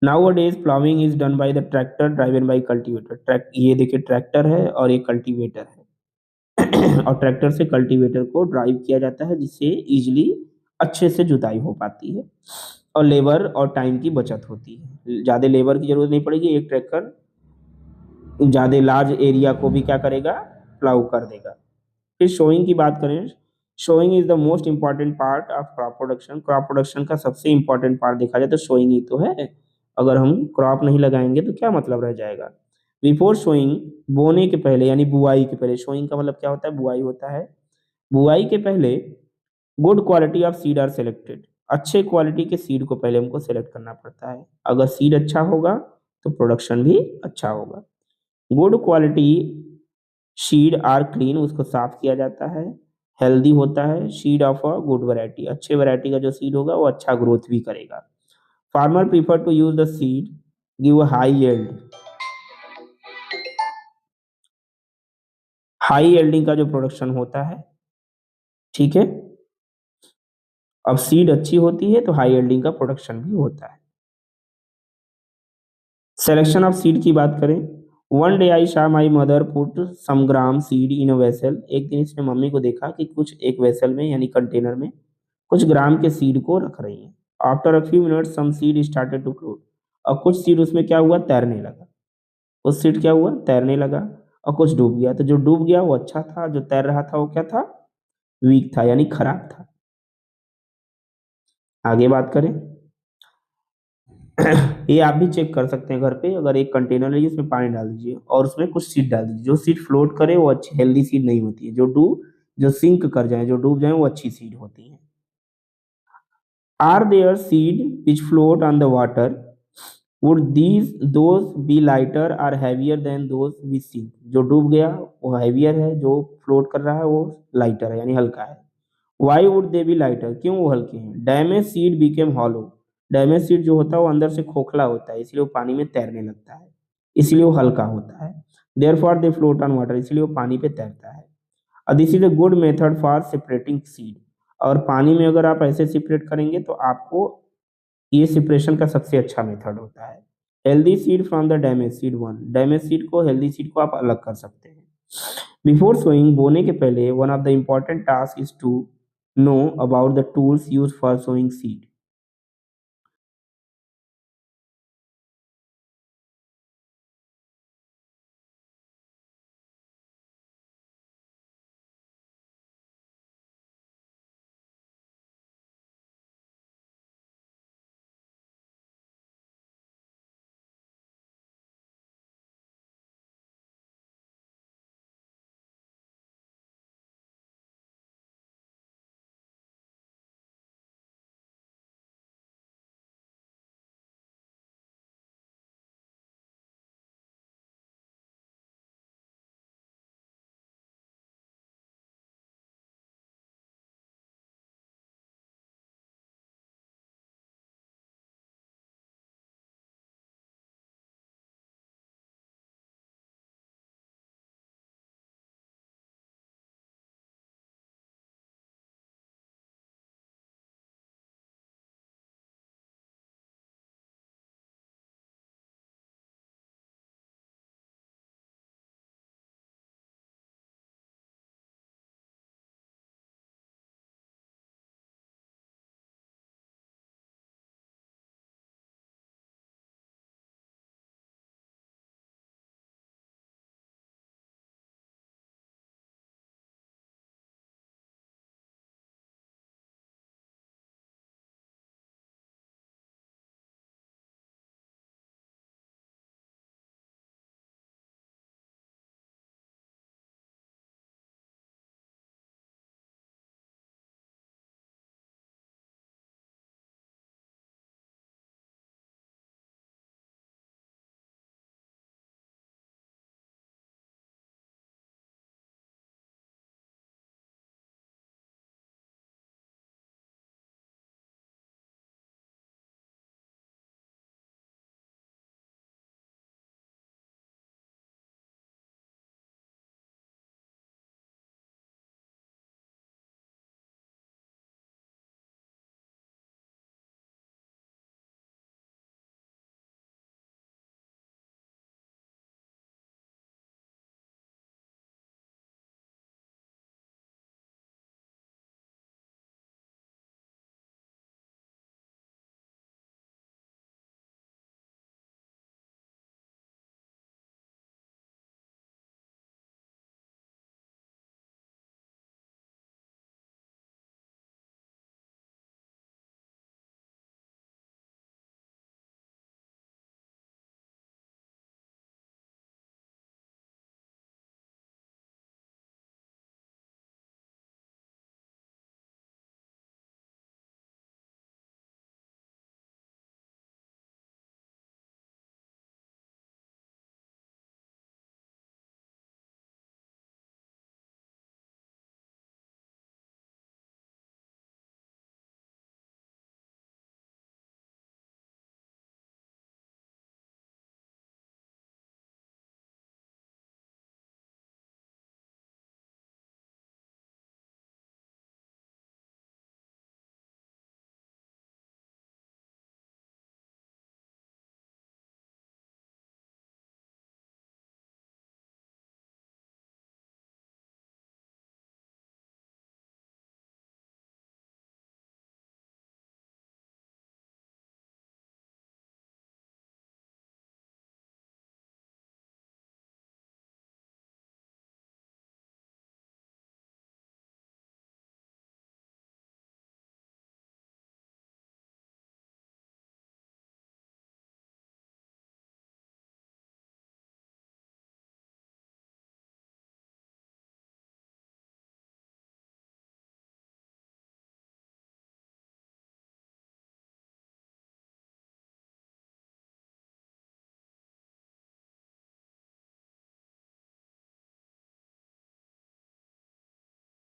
S1: Nowadays ploughing is done by the tractor driven by cultivator. ये देखिए ट्रैक्टर है और ये कल्टीवेटर है और ट्रैक्टर से कल्टीवेटर को ड्राइव किया जाता है जिससे इजीली अच्छे से जुताई हो पाती है और लेबर और टाइम की बचत होती है, ज़्यादा लेबर की जरूरत नहीं पड़ेगी, एक ट्रैक्टर ज़्यादा लार्ज एरिया को भी क्या करेगा, प्लाउ कर देगा। फिर शोइंग की बात करें, showing is the most important part of crop production. Crop production का सबसे इंपॉर्टेंट पार्ट देखा जाए तो शोइंग ही तो है। अगर हम क्रॉप नहीं लगाएंगे तो क्या मतलब रह जाएगा। बिफोर शोइंग, बोने के पहले यानी बुआई के पहले, शोइंग का मतलब क्या होता है, बुआई होता है। बुआई के पहले good quality of seed are selected. अच्छे क्वालिटी के सीड को पहले हमको सेलेक्ट करना पड़ता है। अगर सीड अच्छा होगा तो प्रोडक्शन भी अच्छा होगा। Good quality seed are clean, उसको साफ किया जाता है। हेल्दी होता है, seed of a good variety, अच्छे वैरायटी का जो सीड होगा वो अच्छा ग्रोथ भी करेगा। Farmer prefer to use the seed give high yield. High yielding का जो प्रोडक्शन होता है, ठीक है, अब सीड अच्छी होती है तो हाई यील्डिंग का प्रोडक्शन भी होता है। सिलेक्शन ऑफ सीड की बात करें, one day I saw my mother put some gram seed in a vessel. एक दिन इसने मम्मी को देखा कि कुछ एक वेसल में यानी कंटेनर में कुछ ग्राम के सीड को रख रही हैं। After a few minutes some seed started to float. और कुछ सीड उसमें क्या हुआ, तैरने लगा। कुछ सीड क्या हुआ, तैरने लगा। और कुछ डूब गया। तो जो डूब गया वो अच्छा था, जो तैर रहा था वो क्या था, वीक था यानी खराब था। आगे बात करें ये आप भी चेक कर सकते हैं घर पे, अगर एक कंटेनर लीजिए उसमें पानी डाल दीजिए और उसमें कुछ सीड डाल दीजिए। जो सीड फ्लोट करे वो अच्छी हेल्दी सीड नहीं होती है, जो सिंक कर जाए, जो डूब जाए वो अच्छी सीड होती है। Are there seed which float on the water, would these those be lighter or heavier than those which sink. जो डूब गया वो हैवियर है, जो फ्लोट कर रहा है वो लाइटर है यानी हल्का है। Why would they B lighter, क्यों वो हल्के हैं। Damage seed became hollow. Damage seed जो होता है वो अंदर से खोखला होता है, इसलिए वो पानी में तैरने लगता है, इसलिए वो हल्का होता है। Therefore they float on water, इसलिए वो पानी पे तैरता है। This is a good method for separating seed. और पानी में अगर आप ऐसे सेपरेट करेंगे तो आपको ये सेपरेशन का सबसे अच्छा मेथड होता है। Healthy seed from the damage seed one, damage seed को हेल्दी सीड को आप अलग कर सकते हैं। बिफोर सोइंग, बोने के पहले one of the important task is to know about the tools use for sowing seed.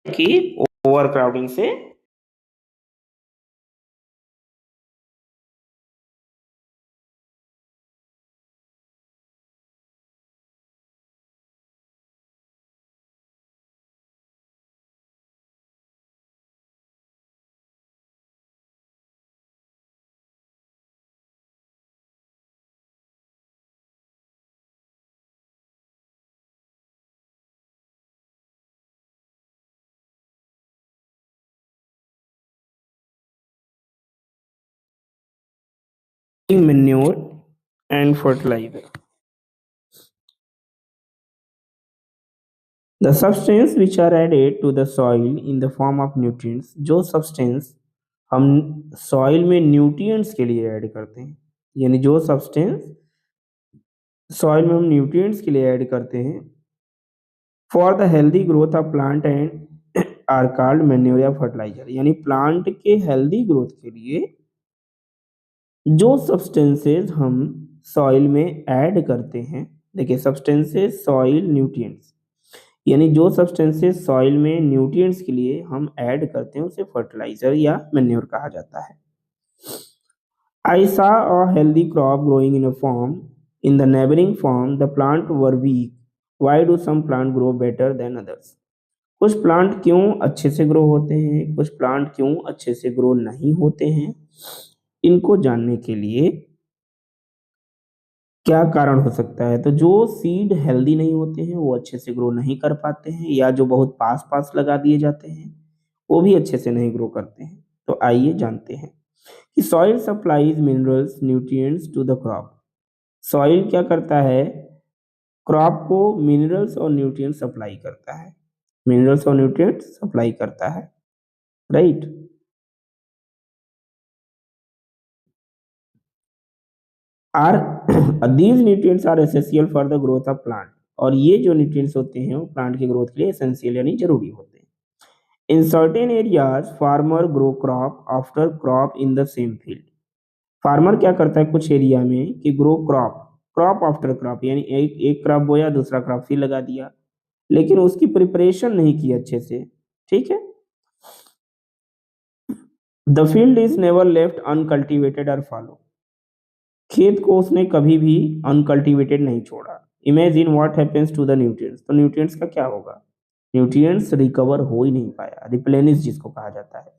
S1: कि ओवर क्राउडिंग से manure and fertilizer. The substance which are added to the soil in the form of nutrients, जो substance हम सॉइल में न्यूट्रिएंट्स के लिए ऐड करते हैं, यानी जो सब्सटेंस सॉइल में हम न्यूट्रिएंट्स के लिए ऐड करते हैं for the healthy growth of plant and are called manure या फर्टिलाइजर, यानी प्लांट के हेल्दी ग्रोथ के लिए जो सब्सटेंसेस हम सॉइल में ऐड करते हैं, देखिए सब्सटेंसेस सॉइल न्यूट्रिएंट्स, यानी जो सब्सटेंसेस सॉइल में न्यूट्रिएंट्स के लिए हम ऐड करते हैं उसे फर्टिलाइजर या मैन्योर कहा जाता है। I saw a healthy crop growing in a farm. In the neighboring farm, the plant were weak. Why do some plant grow better than others? कुछ प्लांट क्यों अच्छे से ग्रो होते हैं, कुछ प्लांट क्यों अच्छे से ग्रो नहीं होते हैं, इनको जानने के लिए क्या कारण हो सकता है। तो जो सीड हेल्दी नहीं होते हैं वो अच्छे से ग्रो नहीं कर पाते हैं, या जो बहुत पास पास लगा दिए जाते हैं वो भी अच्छे से नहीं ग्रो करते हैं। तो आइए जानते हैं कि soil supplies minerals nutrients to the crop. Soil क्या करता है, क्रॉप को मिनरल्स और न्यूट्रिएंट सप्लाई करता है, मिनरल्स और न्यूट्रिएंट सप्लाई करता है, right. Are these nutrients are essential for the growth of plant, और ये जो न्यूट्रिएंट्स होते हैं वो प्लांट की ग्रोथ के लिए एसेंशियल यानी जरूरी होते हैं। In certain areas farmer grow crop after crop in the same field. Farmer क्या करता है कुछ एरिया में कि grow crop, crop after crop, यानी एक एक क्रॉप बोया दूसरा क्रॉप फिर लगा दिया, लेकिन उसकी प्रिपरेशन नहीं की अच्छे से, ठीक है। The field is never left uncultivated और फॉलो, खेत को उसने कभी भी अनकल्टिवेटेड नहीं छोड़ा। Imagine what happens to the nutrients, तो न्यूट्रिएंट्स का क्या होगा, न्यूट्रिएंट्स रिकवर हो ही नहीं पाया, रिप्लेनिश जिसको कहा जाता है,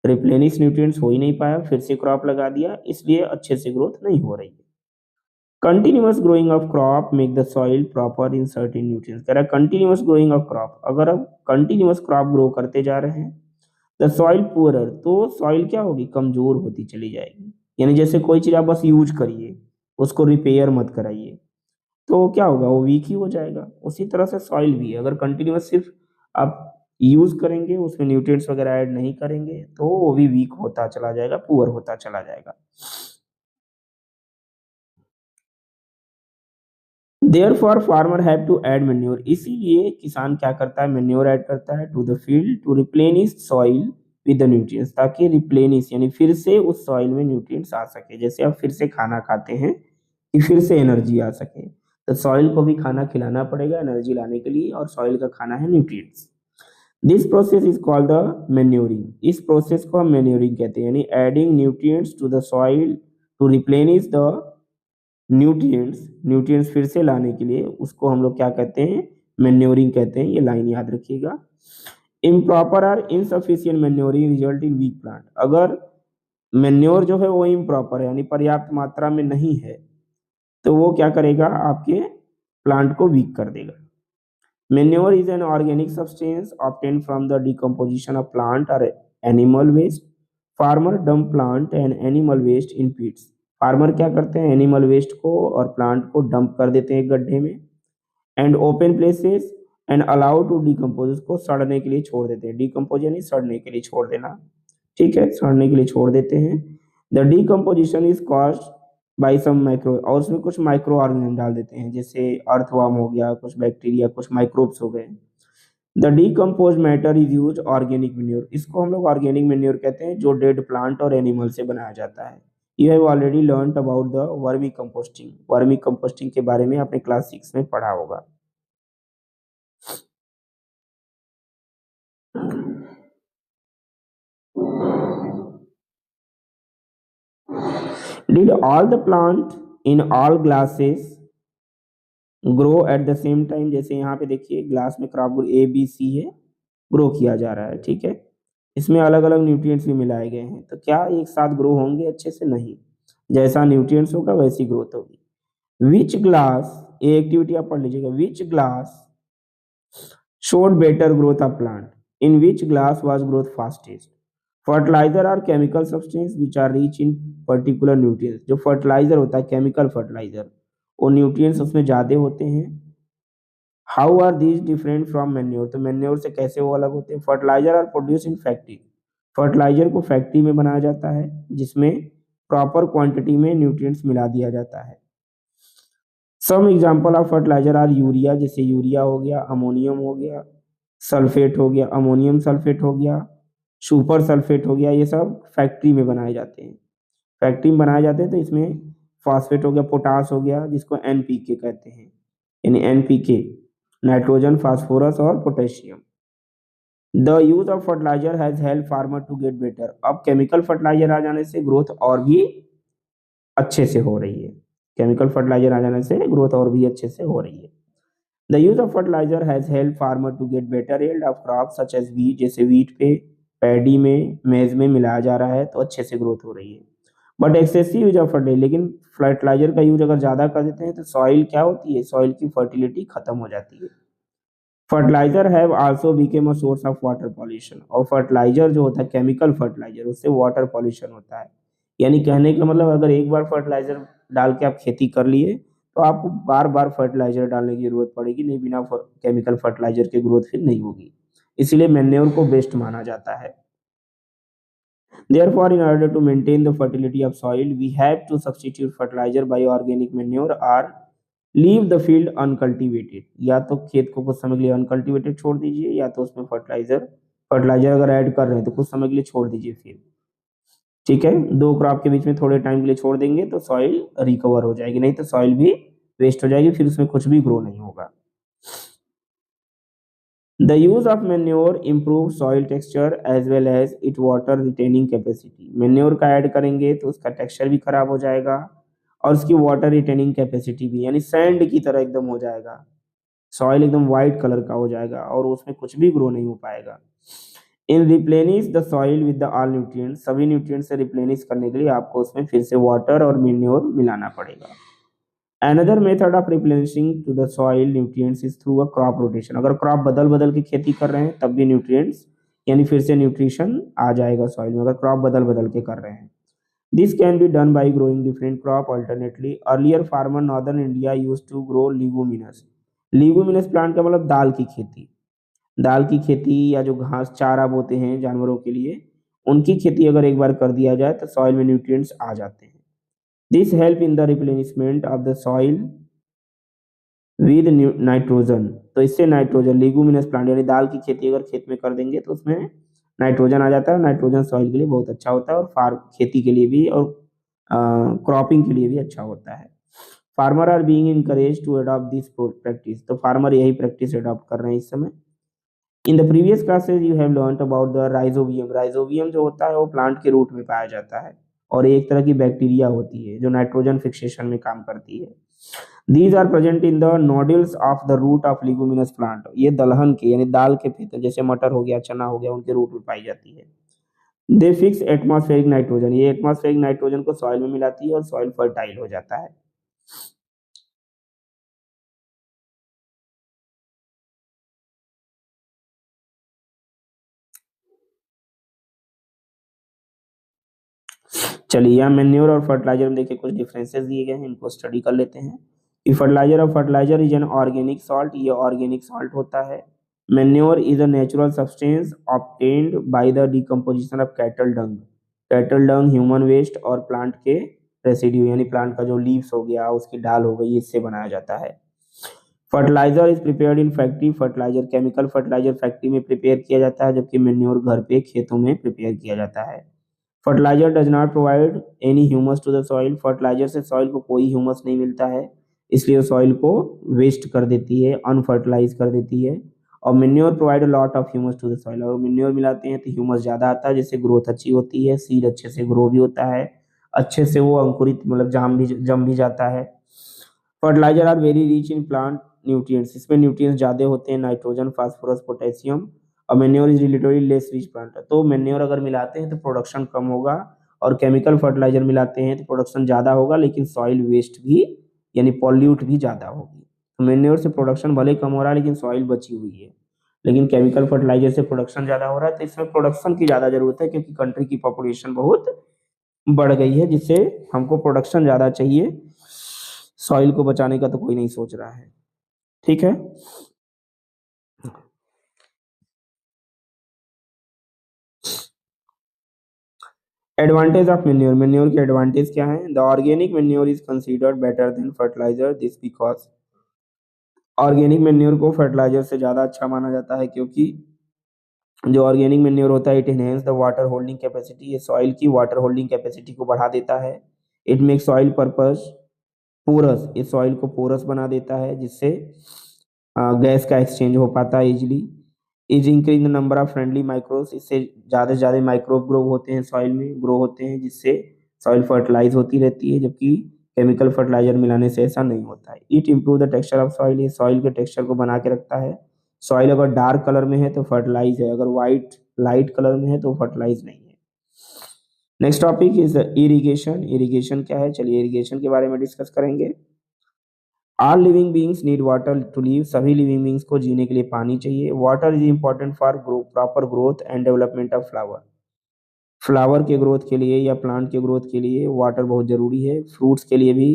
S1: रिप्लेनिश न्यूट्रिएंट्स हो ही नहीं पाया, फिर से क्रॉप लगा दिया, इसलिए अच्छे से ग्रोथ नहीं हो रही है। Continuous growing of crop make the soil proper in certain nutrients, कह रहा है कंटिन्यूअस ग्रोइंग ऑफ क्रॉप, अगर अब कंटिन्यूअस क्रॉप ग्रो करते जा रहे हैं द सॉइल पुअरर, तो सॉइल क्या होगी, कमजोर होती चली जाएगी। यानी जैसे कोई चीज आप बस यूज करिए, उसको रिपेयर मत कराइए, तो क्या होगा, वो वीक ही हो जाएगा। उसी तरह से सॉइल भी है, अगर कंटिन्यूअस सिर्फ आप यूज करेंगे, उसमें न्यूट्रिएंट्स वगैरह ऐड नहीं करेंगे, तो वो भी वीक होता चला जाएगा, पुअर होता चला जाएगा। Therefore farmer have to add manure, इसीलिए किसान क्या करता है, मैन्योर ऐड करता है to the field to replenish soil with the nutrients, ताकि रिप्लेनिश यानी फिर से उस सॉइल में न्यूट्रिएंट्स आ सके। जैसे आप फिर से खाना खाते हैं कि फिर से एनर्जी आ सके, तो सॉइल को भी खाना खिलाना पड़ेगा एनर्जी लाने के लिए, और सॉइल का खाना है nutrients. This process is called the manuring, इस प्रोसेस को हम मैन्योरिंग कहते हैं, यानी adding nutrients to the soil to replenish the nutrients, nutrients फिर से लाने के लिए उसको हम लोग क्या कहते हैं, मैन्योरिंग कहते हैं। ये लाइन याद रखिएगा। इम्प्रॉपर और insufficient manuring result in weak plant, अगर मैन्योर जो है वो इम्प्रॉपर है यानी पर्याप्त मात्रा में नहीं है, तो वो क्या करेगा, आपके प्लांट को वीक कर देगा। Manure is an organic substance obtained from the decomposition of plant और animal waste. Farmer dump plant and animal waste in pits, farmer क्या करते हैं, एनिमल वेस्ट को और प्लांट को डंप कर देते हैं एक गड्ढे में, and open places and allow to decompose, उसको सड़ने के लिए छोड़ देते हैं, डिकम्पोज यानी सड़ने के लिए छोड़ देना, ठीक है, सड़ने के लिए छोड़ देते हैं। The decomposition is caused by some micro, और उसमें कुछ माइक्रो ऑर्गेनिज्म डाल देते हैं, जैसे अर्थवर्म हो गया, कुछ बैक्टीरिया, कुछ माइक्रोब्स हो गए। The decompose matter is use organic manure, इसको हम लोग ऑर्गेनिक मैन्योर कहते हैं, जो डेड प्लांट और एनिमल से बनाया जाता है। You have already learn about the vermi composting, vermi composting के बारे में आपने क्लास 6 में पढ़ा होगा। Did all the plant in all glasses grow at the same time? जैसे यहाँ पे देखिए ग्लास में क्रॉप ए बी सी है, ग्रो किया जा रहा है, ठीक है। इसमें अलग अलग न्यूट्रिएंट्स भी मिलाए गए हैं, तो क्या एक साथ ग्रो होंगे अच्छे से? नहीं, जैसा न्यूट्रिएंट्स होगा वैसी ग्रोथ होगी। विच ग्लास, ये एक्टिविटी आप पढ़ लीजिएगा, विच glass showed better growth of plant? In which glass was growth fastest? Fertiliser are chemical substance which are rich in particular nutrients. जो फर्टिलाइजर होता है, केमिकल फर्टिलाइजर, वो न्यूट्रिएंट्स उसमें ज्यादा होते हैं। How are these different from manure? तो मैन्योर से कैसे वो अलग होते हैं? Fertiliser are produce in factory. Fertiliser को फैक्ट्री में बनाया जाता है, जिसमें प्रॉपर क्वांटिटी में न्यूट्रिएंट्स मिला दिया जाता है। Some example of fertiliser are urea, जैसे यूरिया हो गया, अमोनियम हो गया, सल्फेट हो गया, अमोनियम सल्फेट हो गया, सुपर सल्फेट हो गया, ये सब फैक्ट्री में बनाए जाते हैं। फैक्ट्री में बनाए जाते हैं तो इसमें फॉस्फेट हो गया, पोटास हो गया, जिसको एनपीके कहते हैं, यानी एनपीके, नाइट्रोजन, फास्फोरस और potassium. The use of fertiliser has help farmer to get better. अब केमिकल फर्टिलाइजर आ जाने से ग्रोथ और भी अच्छे से हो रही है। केमिकल फर्टिलाइजर आ जाने से ग्रोथ और भी अच्छे से हो रही है। The use of fertiliser has help farmer to get better yield of crop such as wheat, जैसे व्हीट पे, पैडी में, मेज में मिलाया जा रहा है तो अच्छे से ग्रोथ हो रही है। But excessive use of fertiliser, लेकिन फर्टिलाइजर का यूज अगर ज्यादा कर देते हैं तो सॉइल क्या होती है? सॉइल की फर्टिलिटी खत्म हो जाती है। Fertiliser have also became a source of water pollution. और फर्टिलाइजर जो होता है, केमिकल फर्टिलाइजर, उससे वाटर पॉल्यूशन होता है। यानी कहने का मतलब, अगर एक बार फर्टिलाइजर डाल के आप खेती कर लिए तो आपको बार बार फर्टिलाइजर डालने की जरूरत पड़ेगी नहीं, बिना केमिकल फर्टिलाइजर के ग्रोथ फिर नहीं होगी। इसलिए मैन्योर को बेस्ट माना जाता है। Therefore, in order to maintain the fertility of soil, we have to substitute fertilizer by organic manure or leave the field uncultivated। या तो खेत को कुछ समय के लिए अनकल्टिवेटेड छोड़ दीजिए, या तो उसमें फर्टिलाइजर अगर ऐड कर रहे हैं तो कुछ समय के लिए छोड़ दीजिए फिर, ठीक है। दो क्रॉप के बीच में थोड़े टाइम के लिए छोड़ देंगे तो सॉइल रिकवर हो जाएगी, नहीं तो सॉइल भी वेस्ट हो जाएगी, फिर उसमें कुछ भी ग्रो नहीं होगा। The use of manure improves soil texture as well as its water retaining capacity। manure का ऐड करेंगे तो उसका टेक्सचर भी खराब हो जाएगा और उसकी वाटर रिटेनिंग कैपेसिटी भी, यानी सैंड की तरह एकदम हो जाएगा, सॉइल एकदम व्हाइट कलर का हो जाएगा और उसमें कुछ भी ग्रो नहीं हो पाएगा। In replenish the soil with the all nutrients, सभी न्यूट्रिएंट्स से रिप्लेनिश करने के लिए आपको उसमें फिर से वाटर और मैन्योर मिलाना पड़ेगा। Another method of replenishing to the soil nutrients is through a crop rotation। अगर क्रॉप बदल बदल के खेती कर रहे हैं तब भी न्यूट्रिएंट्स, यानी फिर से न्यूट्रिशन आ जाएगा सॉइल में, अगर क्रॉप बदल बदल के कर रहे हैं। This can be done by growing different crop alternately। Earlier farmer northern India used to grow leguminous। leguminous plant का मतलब दाल की खेती, दाल की खेती या जो घास चारा बोते हैं जानवरों के लिए, उनकी खेती अगर एक बार कर दिया जाए तो सॉइल में न्यूट्रिएंट्स आ जाते हैं। This help in the replenishment of the soil with nitrogen. तो इससे नाइट्रोजन, लेगुमिनस प्लांट यानी दाल की खेती अगर खेत में कर देंगे तो उसमें नाइट्रोजन आ जाता है। नाइट्रोजन सॉइल के लिए बहुत अच्छा होता है और खेती के लिए भी और क्रॉपिंग के लिए भी अच्छा होता है। Farmer are being encourage to adopt this practice. तो फार्मर यही प्रैक्टिस अडॉप्ट कर रहे हैं इस समय। In the previous classes you have learned about the rhizobium. Rhizobium जो होता है वो प्लांट के रूट में पाया जाता है और एक तरह की बैक्टीरिया होती है जो नाइट्रोजन फिक्सेशन में काम करती है। These are present in the nodules of the root of leguminous plant। ये दलहन के यानी दाल के पेड़, जैसे मटर हो गया, चना हो गया, उनके रूट में पाई जाती है। They fix atmospheric nitrogen। ये एटमॉस्फेरिक नाइट्रोजन को सॉइल में मिलाती है और सॉइल फर्टाइल हो जाता है। चलिए यहाँ मैन्योर और फर्टिलाइजर में देखिए कुछ डिफरेंसेस दिए गए हैं, इनको स्टडी कर लेते हैं। कि fertiliser is an organic salt, ये ऑर्गेनिक सॉल्ट होता है। Manure is a natural substance obtained by the decomposition of cattle dung. Cattle dung, human waste और प्लांट के रेसिड्यू, यानी प्लांट का जो लीव्स हो गया, उसकी डाल हो गई, इससे बनाया जाता है। Fertiliser is prepared in factory. Fertiliser, chemical fertiliser factory में प्रिपेयर किया जाता है, जबकि मैन्योर घर पे खेतों में प्रिपेयर किया जाता है। Fertiliser does not provide any humus to the soil. Fertiliser से सॉइल को कोई ह्यूमस नहीं मिलता है, इसलिए सॉइल को वेस्ट कर देती है, अनफर्टिलाइज कर देती है। और manure provide a lot of humus to the soil. और मैन्योर मिलाते हैं तो ह्यूमस ज्यादा आता है, जिससे ग्रोथ अच्छी होती है, सीड अच्छे से ग्रो भी होता है अच्छे से वो अंकुरित मतलब जम भी जाता है। Fertiliser are very rich in plant nutrients, इसमें न्यूट्रिएंट्स ज्यादा होते हैं, नाइट्रोजन, फास्फोरस, पोटेशियम। और manure is relatively less rich plant, तो मेन्योर अगर मिलाते हैं तो प्रोडक्शन कम होगा, और केमिकल फर्टिलाइजर मिलाते हैं तो प्रोडक्शन ज्यादा होगा, लेकिन सॉइल वेस्ट भी यानी पॉल्यूट भी ज्यादा होगी। तो मेन्योर से प्रोडक्शन भले कम हो रहा है लेकिन सॉइल बची हुई है, लेकिन केमिकल फर्टिलाइजर से प्रोडक्शन ज्यादा हो रहा है, तो इसमें प्रोडक्शन की ज्यादा जरूरत है क्योंकि कंट्री की पॉपुलेशन बहुत बढ़ गई है, जिससे हमको प्रोडक्शन ज्यादा चाहिए। सॉइल को बचाने का तो कोई नहीं सोच रहा है। ठीक है। एडवांटेज ऑफ मेन्योर, मेन्योर के एडवांटेज क्या है? The organic manure is considered better than fertiliser, this because organic manure को फर्टिलाइजर से ज्यादा अच्छा माना जाता है, क्योंकि जो ऑर्गेनिक मेन्योर होता है it enhance the water holding capacity, ये सॉइल की वाटर होल्डिंग कैपेसिटी को बढ़ा देता है। It make soil purpose porous, ये सॉइल को पोरस बना देता है, जिससे गैस का एक्सचेंज हो पाता है easily. Is increase the number of friendly microbes, इससे ज़्यादा से ज़्यादा माइक्रोब ग्रो होते हैं, सॉइल में ग्रो होते हैं, जिससे सॉइल फर्टिलाइज होती रहती है, जबकि केमिकल फर्टिलाइजर मिलाने से ऐसा नहीं होता है। It improve the texture of soil, ये सॉइल के टेक्सचर को बना के रखता है। सॉइल अगर डार्क कलर में है तो फर्टिलाइज है, अगर वाइट लाइट कलर में है तो फर्टिलाइज नहीं है। Next topic is irrigation. Irrigation क्या है? चलिए इरिगेशन के बारे में डिस्कस करेंगे। All living beings need water to live, सभी लिविंग बींग्स को जीने के लिए पानी चाहिए। Water is important for proper growth and development of flower, flower के ग्रोथ के लिए या प्लांट के ग्रोथ के लिए वाटर बहुत जरूरी है, फ्रूट्स के लिए भी,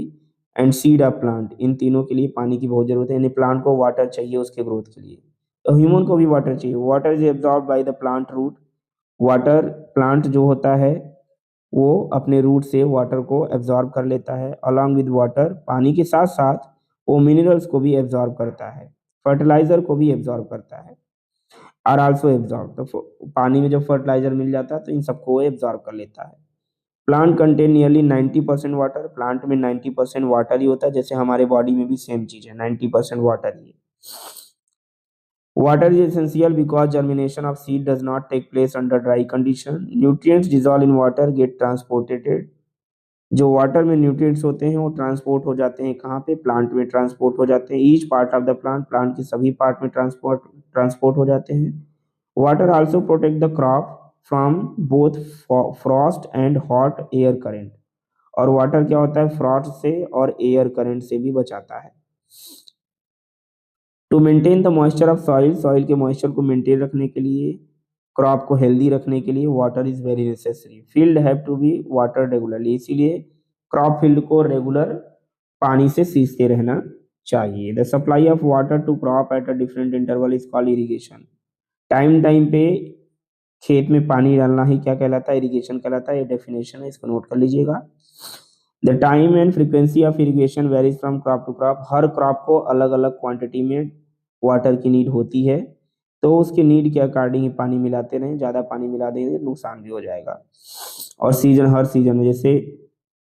S1: एंड सीड ऑफ प्लांट, इन तीनों के लिए पानी की बहुत जरूरत है, यानी प्लांट को वाटर चाहिए उसके ग्रोथ के लिए। तो ह्यूमन को भी वाटर चाहिए। Water is absorb by the plant root, water plant जो होता है वो अपने रूट से वाटर को एब्जॉर्ब कर लेता है। अलॉन्ग विद वाटर, पानी के साथ साथ वो मिनरल्स को भी एब्जॉर्ब करता है, फर्टिलाइजर को भी एब्जॉर्ब करता है। आर आल्सो एब्जॉर्ब, तो पानी में जब फर्टिलाइजर मिल जाता है तो इन सबको वो एब्जॉर्ब कर लेता है। Plant contain nearly 90% water, plant में 90% वाटर ही होता है, जैसे हमारे बॉडी में भी सेम चीज है, 90% वाटर ही है। Water is essential because germination of seed does not take place under dry condition. Nutrients dissolved in water get transported, जो वाटर में न्यूट्रिएंट्स होते हैं वो ट्रांसपोर्ट हो जाते हैं कहाँ पे? प्लांट में ट्रांसपोर्ट हो जाते हैं। Each part of the plant, plant के सभी पार्ट में ट्रांसपोर्ट हो जाते हैं। Water also protect the crop from both Frost and hot air current, और वाटर क्या होता है? फ्रॉस्ट से और एयर करंट से भी बचाता है। To maintain the moisture of soil, soil के मॉइस्चर को मेंटेन रखने के लिए, क्रॉप को हेल्दी रखने के लिए water is very necessary. Field have to be water regularly, इसीलिए क्रॉप फील्ड को रेगुलर पानी से सींचते रहना चाहिए। The supply of water to crop at a different interval is called irrigation, time time पे खेत में पानी डालना ही क्या कहलाता है? इरिगेशन कहलाता है। ये डेफिनेशन है, इसको नोट कर लीजिएगा। The time and frequency of irrigation varies from crop to crop, हर क्रॉप को अलग अलग क्वांटिटी में वाटर की नीड होती है, तो उसके नीड के अकॉर्डिंग ही पानी मिलाते रहें, ज़्यादा पानी मिला देंगे नुकसान भी हो जाएगा। और सीजन, हर सीजन में, जैसे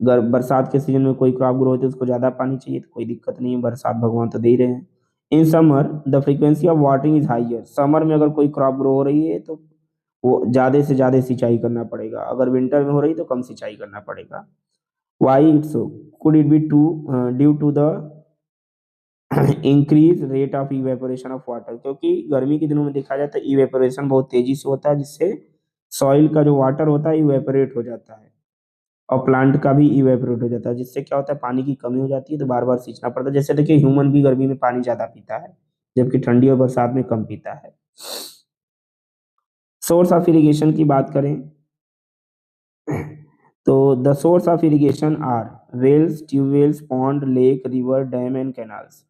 S1: बरसात के सीजन में कोई क्रॉप ग्रो होती है उसको ज़्यादा पानी चाहिए तो कोई दिक्कत नहीं है, बरसात भगवान तो दे ही रहे हैं। In summer the frequency of watering is higher, summer में अगर कोई क्रॉप ग्रो हो रही है तो वो ज़्यादा से ज़्यादा सिंचाई करना पड़ेगा, अगर विंटर में हो रही तो कम सिंचाई करना पड़ेगा। Why it's so? Could it be to due to the increase rate of evaporation of water, क्योंकि गर्मी के दिनों में देखा जाता है इवेपोरेशन बहुत तेजी से होता है, जिससे सॉइल का जो वाटर होता है इवेपोरेट हो जाता है, और प्लांट का भी इवेपोरेट हो जाता है, जिससे क्या होता है? पानी की कमी हो जाती है, तो बार बार सींचना पड़ता है। जैसे देखिए ह्यूमन भी गर्मी में पानी ज्यादा पीता है, जबकि ठंडी और बरसात में कम पीता है। सोर्स ऑफ इरिगेशन की बात करें तो the source of irrigation are wells, tubewells, pond, lake, river, dam and canals,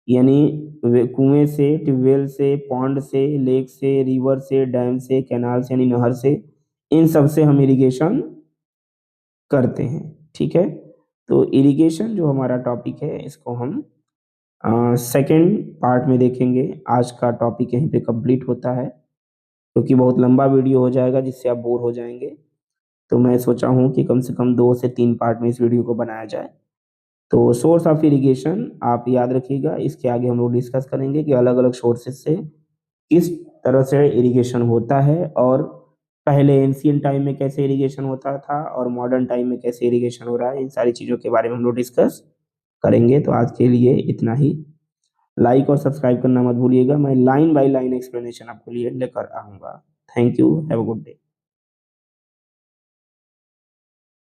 S1: यानी कुएं से, ट्यूबवेल से, पॉन्ड से, लेक से, रिवर से, डैम से, कैनाल से यानी नहर से, इन सब से हम इरिगेशन करते हैं। ठीक है, तो इरिगेशन जो हमारा टॉपिक है इसको हम सेकेंड पार्ट में देखेंगे। आज का टॉपिक यहीं पे कंप्लीट होता है, क्योंकि बहुत लंबा वीडियो हो जाएगा जिससे आप बोर हो जाएंगे, तो मैं सोचा हूँ कि कम से कम 2 से 3 पार्ट में इस वीडियो को बनाया जाए। तो सोर्स ऑफ इरिगेशन आप याद रखिएगा, इसके आगे हम लोग डिस्कस करेंगे कि अलग अलग सोर्सेज से किस तरह से इरिगेशन होता है और पहले एंशियंट टाइम में कैसे इरिगेशन होता था और मॉडर्न टाइम में कैसे इरिगेशन हो रहा है, इन सारी चीज़ों के बारे में हम लोग डिस्कस करेंगे। तो आज के लिए इतना ही। लाइक और सब्सक्राइब करना मत भूलिएगा, मैं लाइन बाय लाइन एक्सप्लेनेशन आपके लिए लेकर आऊँगा। Thank you, have a good day.